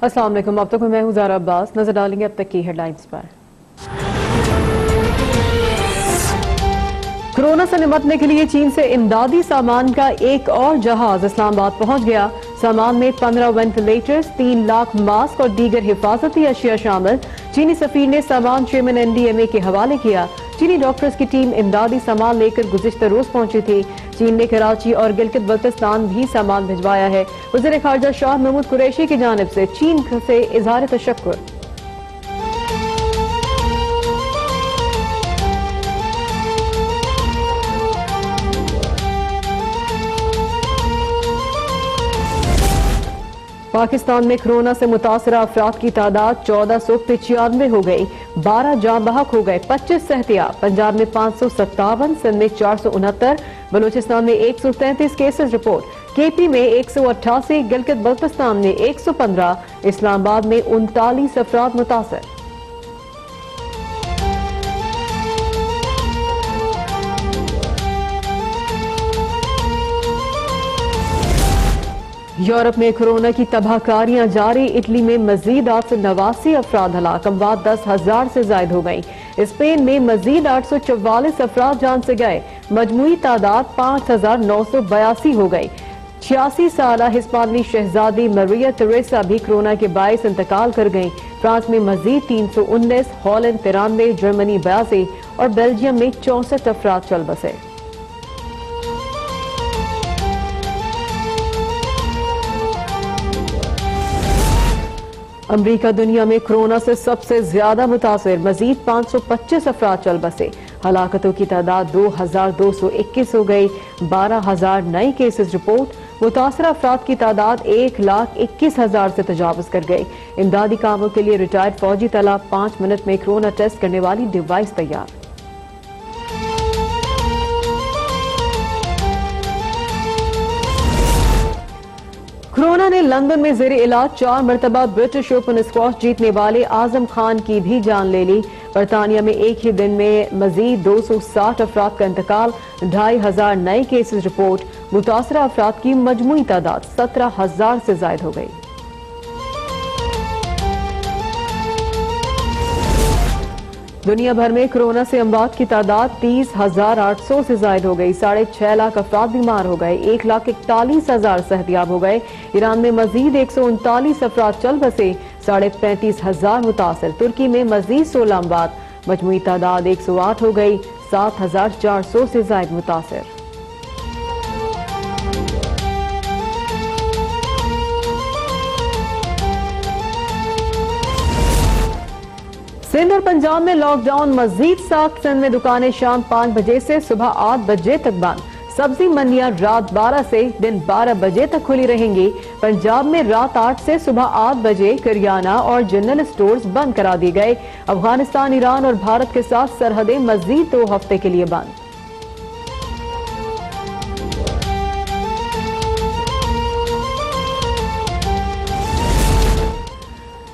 अस्सलाम वालेकुम। अब तक मैं हूं ज़ारा अब्बास। नजर डालेंगे अब तक की हेडलाइंस पर। कोरोना से निपटने के लिए चीन से इमदादी सामान का एक और जहाज इस्लामाबाद पहुंच गया। सामान में 15 वेंटिलेटर्स, 3 लाख मास्क और दीगर हिफाजती अशिया शामिल। चीनी सफीर ने सामान चेयरमैन NDMA के हवाले किया। चीनी डॉक्टर्स की टीम इमदादी सामान लेकर गुज़िश्ता रोज पहुंची थी। चीन ने कराची और गिलगित बल्तिस्तान भी सामान भिजवाया है। वज़ीर खारजा शाह महमूद कुरैशी की जानिब से चीन से इजहार तशक्कुर। पाकिस्तान में कोरोना से मुतासरा अफराद की तादाद 1495 हो गई, 12 जाँ बहक हो गए, 25 सेहतियाब। पंजाब में 557, सिंध में 469, बलूचिस्तान में 133 केसेस रिपोर्ट, KP में 188, गिलगित बल्तिस्तान में 115, इस्लामाबाद में 39 अफराद मुतासर। यूरोप में कोरोना की तबाहकारियां जारी। इटली में मजीद 889 अफराद हलाक, अमवात 10,000 से जायद हो गई। स्पेन में मजीद 844 अफराद जान से गए, मजमूई तादाद 5,982 हो गई। 86 साल हिस्पानी शहजादी मरिया तेरेसा भी कोरोना के बायस इंतकाल कर गईं। फ्रांस में मजीद 319, हॉलैंड 93, जर्मनी 82 और बेल्जियम में 64 अफराद चल बसे। अमरीका दुनिया में कोरोना से सबसे ज्यादा मुतासिर, मजीद 525 अफराद चल बसे। हलाकतों की तादाद 2,221 हो गई, 12,000 नए केसेस रिपोर्ट। मुतासरा अफराद की तादाद 1,21,000 से तजावुज कर गई। इमदादी कामों के लिए रिटायर्ड फौजी तलब, 5 मिनट में कोरोना टेस्ट करने वाली डिवाइस तैयार। कोरोना ने लंदन में जेर इलाज 4 मरतबा ब्रिटिश ओपन स्क्वॉश जीतने वाले आजम खान की भी जान ले ली। बरतानिया में एक ही दिन में मजीद 260 अफराद का इंतकाल, 2,500 नए केसेस रिपोर्ट। मुतासरा अफराद की मजमूई तादाद 17,000 से जायद हो गई। दुनिया भर में कोरोना से अमवात की तादाद 30,800 से जायद हो गई। 6.5 लाख अफराद बीमार हो गए, 1,41,000 सेहतियाब हो गए। ईरान में मजीद 139 अफराद चल बसे, 35,500 मुतासर। तुर्की में मजीद 16 अमवात, मजमूई तादाद 108 हो गई, 7,400 से जायद मुतासर। सिंध और पंजाब में लॉकडाउन मजीद सख्त। सिंध में दुकानें शाम 5 बजे से सुबह 8 बजे तक बंद। सब्जी मंडियां रात 12 से दिन 12 बजे तक खुली रहेंगी। पंजाब में रात 8 से सुबह 8 बजे करियाना और जनरल स्टोर्स बंद करा दिए गए। अफगानिस्तान, ईरान और भारत के साथ सरहदें मजीद 2 हफ्ते के लिए बंद।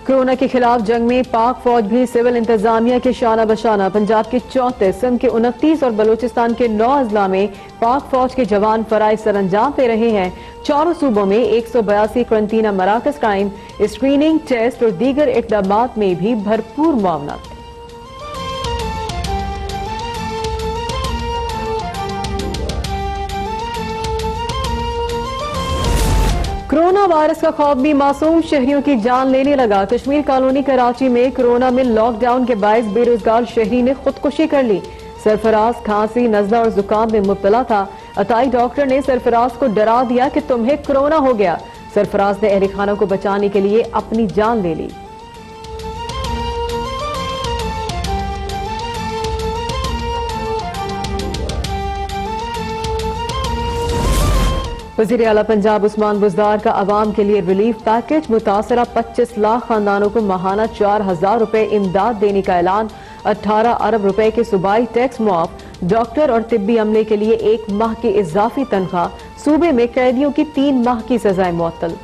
कोरोना के खिलाफ जंग में पाक फौज भी सिविल इंतजामिया के शाना बशाना। पंजाब के 34, सिंध के 29 और बलूचिस्तान के 9 अजला में पाक फौज के जवान फराइज सरअंजाम दे रहे हैं। चारों सूबों में 182 क्वारंटीना मराकज कायम। स्क्रीनिंग, टेस्ट और दीगर इकदामात में भी भरपूर मुआवनत। कोरोना वायरस का खौफ भी मासूम शहरियों की जान लेने लगा। कश्मीर कॉलोनी कराची में कोरोना में लॉकडाउन के बायस बेरोजगार शहरी ने खुदकुशी कर ली। सरफराज खांसी, नजला और जुकाम में मुब्तला था। अताई डॉक्टर ने सरफराज को डरा दिया कि तुम्हें कोरोना हो गया। सरफराज ने अहले खाना को बचाने के लिए अपनी जान ले ली। वज़ीर आला पंजाब उस्मान बुज़दार का अवाम के लिए रिलीफ पैकेज। मुतासरा 25 लाख खानदानों को माहाना 4,000 रुपए इमदाद देने का ऐलान। 18 अरब रुपए के सूबाई टैक्स मुआफ। डॉक्टर और तिब्बी अमले के लिए 1 माह की इजाफी तनख्वाह। सूबे में कैदियों की 3 माह की सजाएं मुअत्तल।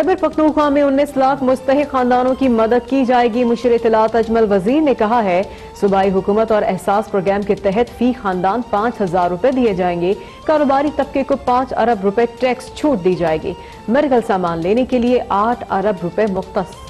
खैबर पख्तूनख्वा में 19 लाख मुस्तहिक खानदानों की मदद की जाएगी। मुशीर इत्तलात अजमल वजीर ने कहा है, सूबाई हुकूमत और एहसास प्रोग्राम के तहत फी खानदान 5,000 रुपए दिए जाएंगे। कारोबारी तबके को 5 अरब रुपए टैक्स छूट दी जाएगी। मेडिकल सामान लेने के लिए 8 अरब रुपए मुख्तस।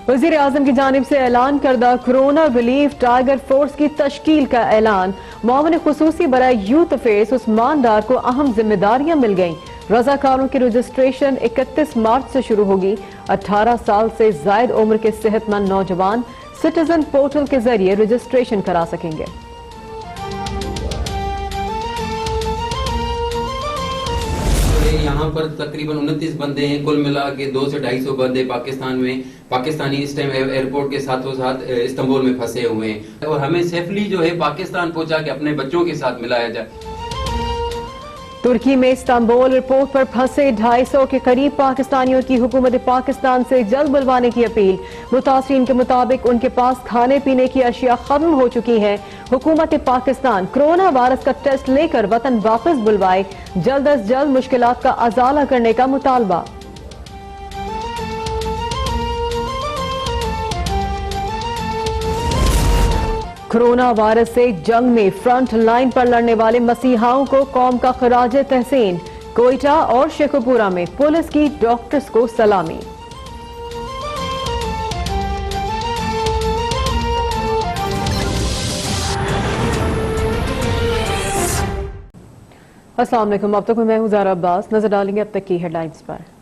वज़ीर आज़म की जानिब से ऐलान करदा कोरोना रिलीफ टाइगर फोर्स की तश्कील का ऐलान। मामले खुसूसी बराए यूथ अफेयर्स उस्मान डार को अहम जिम्मेदारियां मिल गईं। रजाकारों की रजिस्ट्रेशन 31 मार्च से शुरू होगी। 18 साल से जायद उम्र के सेहतमंद नौजवान सिटीजन पोर्टल के जरिए रजिस्ट्रेशन करा सकेंगे। यहाँ पर तकरीबन 29 बंदे हैं, कुल मिला के 200 से 250 बंदे पाकिस्तान में पाकिस्तानी इस टाइम एयरपोर्ट के साथों साथ इस्तांबुल में फंसे हुए हैं और हमें सेफली जो है पाकिस्तान पहुंचा के अपने बच्चों के साथ मिलाया जाए। तुर्की में इस्तांबुल एयरपोर्ट पर फंसे 250 के करीब पाकिस्तानियों की हुकूमत पाकिस्तान से जल्द बुलवाने की अपील। मुतासरीन के मुताबिक उनके पास खाने पीने की अशिया खत्म हो चुकी है। हुकूमत पाकिस्तान कोरोना वायरस का टेस्ट लेकर वतन वापस बुलवाए। जल्द अज जल्द मुश्किलात का अजाला करने का मुतालबा। कोरोना वायरस से जंग में फ्रंट लाइन पर लड़ने वाले मसीहाओं को कौम का खराज तहसीन। कोयटा और शेखुपुरा में पुलिस की डॉक्टर्स को सलामी। अस्सलाम वालेकुम, अब तक मैं हूं ज़ारा अब्बास। नजर डालेंगे अब तक की हेडलाइंस पर।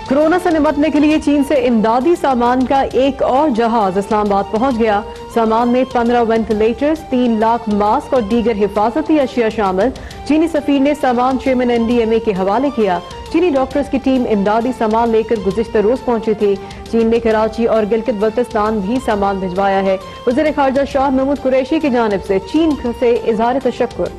कोरोना से निपटने के लिए चीन से इमदादी सामान का एक और जहाज इस्लामाबाद पहुंच गया। सामान में 15 वेंटिलेटर्स, 3 लाख मास्क और दीगर हिफाजती अशिया शामिल। चीनी सफीर ने सामान चेयरमैन NDMA के हवाले किया। चीनी डॉक्टर्स की टीम इमदादी सामान लेकर गुज़िश्ता रोज पहुंची थी। चीन ने कराची और गिलगित बल्तिस्तान भी सामान भिजवाया है। वज़ीर खारजा शाह महमूद कुरैशी की जानिब से चीन से इजहार तशक्कुर।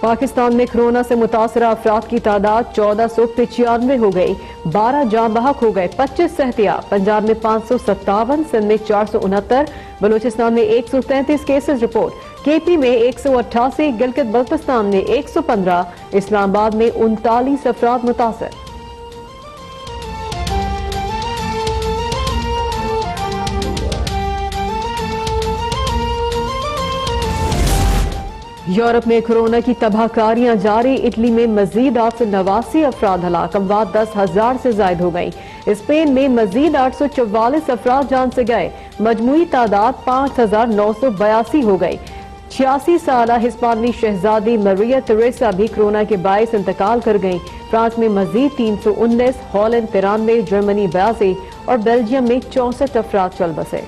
पाकिस्तान में कोरोना से मुतासरा अफराद की तादाद 1495 हो गई। 12 जाँ बहक हो गए, 25 सेहतियाब। पंजाब में 557, सिंध में 469, बलूचिस्तान में 133 केसेस रिपोर्ट। KP में 188, गिलगित बल्तिस्तान में 115, इस्लामाबाद में 39 अफराद मुतासर। यूरोप में कोरोना की तबाहकारियां जारी। इटली में मजीद 889 अफराद हलाक, अमवात 10,000 से जायद हो गई। स्पेन में मजीद 844 अफराद जान से गए। मजमूई तादाद 5,982 हो गई। 86 साला हिस्पानवी शहजादी मरिया तेरेसा भी कोरोना के बायस इंतकाल कर गईं। फ्रांस में मजीद 319, हॉलैंड 93, जर्मनी 82 और बेल्जियम में 64 अफराद चल बसे।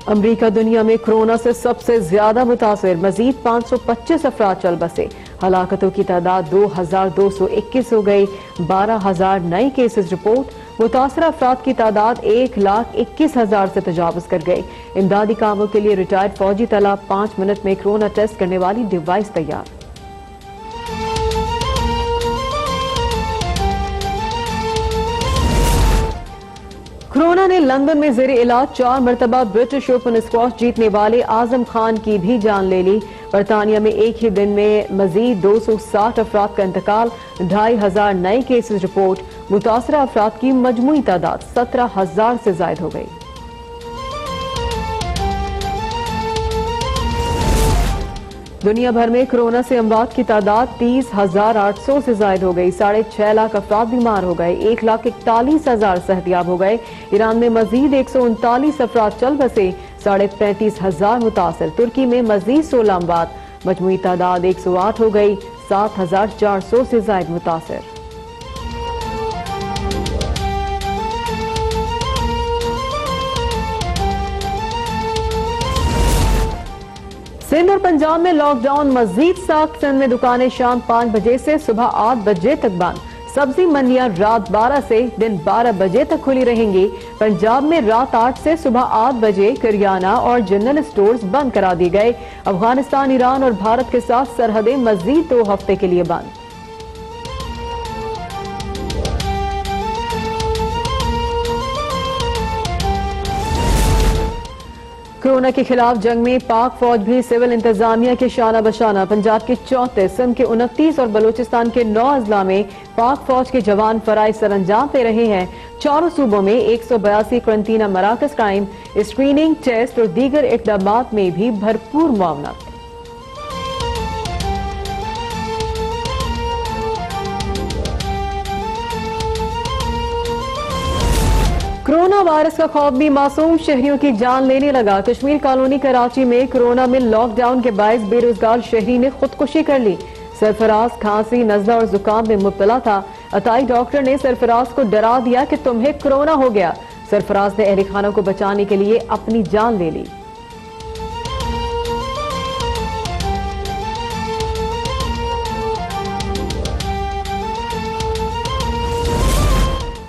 अमरीका दुनिया में कोरोना से सबसे ज्यादा मुतासिर, मजीद 525 अफराद चल बसे। हलाकतों की तादाद 2,221 हो गई। 12,000 नए केसेस रिपोर्ट। मुतासरा अफराद की तादाद 1,21,000 से तजावुज कर गई। इमदादी कामों के लिए रिटायर्ड फौजी तलब 5 मिनट में कोरोना टेस्ट करने वाली डिवाइस तैयार। कोरोना ने लंदन में जेर इलाज 4 मरतबा ब्रिटिश ओपन स्क्वॉश जीतने वाले आजम खान की भी जान ले ली। बरतानिया में एक ही दिन में मजीद 260 अफराद का इंतकाल। 2,500 नए केसेस रिपोर्ट। मुतासरा अफराद की मजमूई तादाद 17,000 से जायद हो गई। दुनिया भर में कोरोना से अमवात की तादाद 30,800 से जायद हो गई। 6.5 लाख अफराद बीमार हो गए। 1,41,000 सेहतियाब हो गए। ईरान में मजीद 139 अफराद चल बसे। 35,500 मुतासर। तुर्की में मजीद 16 अमवात। मजमूई तादाद 108 हो गई। 7,400 से जायद मुतासर। सिंध और पंजाब में लॉकडाउन मजीद सख्त। सिंध में दुकानें शाम 5 बजे से सुबह 8 बजे तक बंद। सब्जी मंडियां रात 12 से दिन 12 बजे तक खुली रहेंगी। पंजाब में रात 8 से सुबह 8 बजे करियाना और जनरल स्टोर्स बंद करा दिए गए। अफगानिस्तान, ईरान और भारत के साथ सरहदें मजीद 2 हफ्ते के लिए बंद। कोरोना के खिलाफ जंग में पाक फौज भी सिविल इंतजामिया के शाना बशाना। पंजाब के 34, सिंध के 29 और बलूचिस्तान के 9 अजला में पाक फौज के जवान फराइज सरंजाम दे रहे हैं। चारों सूबों में 182 क्वारंटीना मराकज कायम। स्क्रीनिंग, टेस्ट और दीगर इकदामात में भी भरपूर मुआवनत। कोरोना वायरस का खौफ भी मासूम शहरियों की जान लेने लगा। कश्मीर कॉलोनी कराची में कोरोना में लॉकडाउन के बायस बेरोजगार शहरी ने खुदकुशी कर ली। सरफराज खांसी, नजला और जुकाम में मुब्तला था। अताई डॉक्टर ने सरफराज को डरा दिया कि तुम्हें कोरोना हो गया। सरफराज ने अहल खाना को बचाने के लिए अपनी जान ले ली।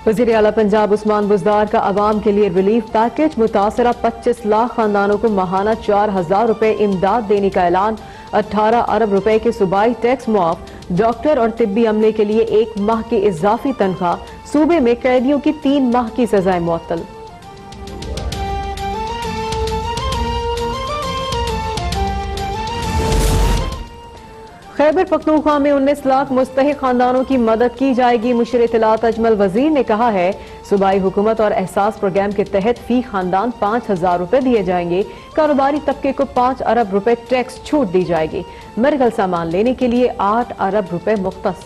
वज़ीर आला पंजाब उस्मान बुज़दार का अवाम के लिए रिलीफ पैकेज। मुतासरा 25 लाख खानदानों को माहाना 4,000 रुपए इमदाद देने का ऐलान। 18 अरब रुपए के सूबाई टैक्स मुआफ। डॉक्टर और तिब्बी अमले के लिए 1 माह की इजाफी तनख्वाह। सूबे में कैदियों की 3 माह की सजाएं मुअत्तल। खैबर पख्तूनख्वा में 19 लाख मुस्तहिक खानदानों की मदद की जाएगी। मुशीर इत्तलात अजमल वजीर ने कहा है, सूबाई हुकूमत और एहसास प्रोग्राम के तहत फी खानदान 5,000 रुपए दिए जाएंगे। कारोबारी तबके को 5 अरब रुपए टैक्स छूट दी जाएगी। मेडिकल सामान लेने के लिए 8 अरब रुपए मुख्तस।